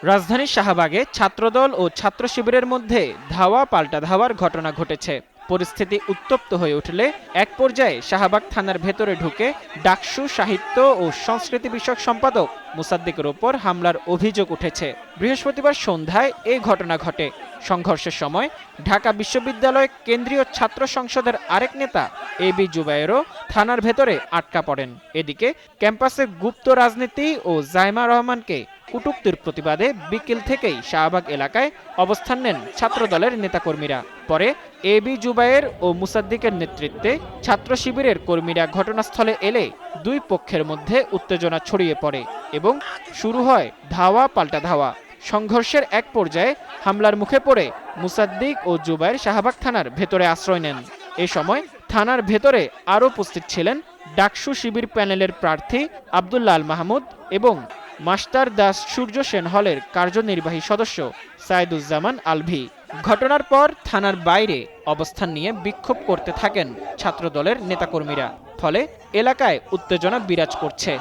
রাজধানীর শাহবাগে ছাত্রদল ও ছাত্র শিবিরের মধ্যে ধাওয়া পাল্টা ধাওয়ার ঘটনা ঘটেছে। পরিস্থিতি উত্তপ্ত হয়ে উঠলে এক পর্যায়ে শাহবাগ থানার ভেতরে ঢুকে ডাকসু সাহিত্য ও সংস্কৃতি বিষয়ক সম্পাদক মুসাদ্দিকের ওপর হামলার অভিযোগ উঠেছে। বৃহস্পতিবার সন্ধ্যায় এই ঘটনা ঘটে। সংঘর্ষের সময় ঢাকা বিশ্ববিদ্যালয় কেন্দ্রীয় ছাত্র সংসদের আরেক নেতা এবি জুবায়েরও থানার ভেতরে আটকা পড়েন। এদিকে ক্যাম্পাসে গুপ্ত রাজনীতি ও জাইমা রহমানকে কটূক্তির প্রতিবাদে বিকেল থেকেই শাহবাগ এলাকায় অবস্থান নেন ছাত্রদলের নেতাকর্মীরা। পরে এবি জুবায়ের ও মুসাদ্দিকের নেতৃত্বে ছাত্র শিবিরের কর্মীরা ঘটনাস্থলে এলে দুই পক্ষের মধ্যে উত্তেজনা ছড়িয়ে পড়ে এবং শুরু হয় ধাওয়া পাল্টা ধাওয়া। সংঘর্ষের এক পর্যায়ে হামলার মুখে পড়ে মুসাদ্দিক ও জুবায়ের শাহবাগ থানার ভেতরে আশ্রয় নেন। এ সময় থানার ভেতরে আরও উপস্থিত ছিলেন ডাকসু শিবির প্যানেলের প্রার্থী আব্দুল্লাহ আল মাহমুদ এবং মাস্টার দাস সূর্য সেন হলের কার্যনির্বাহী সদস্য সাইদুজ্জামান আলভি। ঘটনার পর থানার বাইরে অবস্থান নিয়ে বিক্ষোভ করতে থাকেন ছাত্রদলের নেতাকর্মীরা। ফলে এলাকায় উত্তেজনা বিরাজ করছে।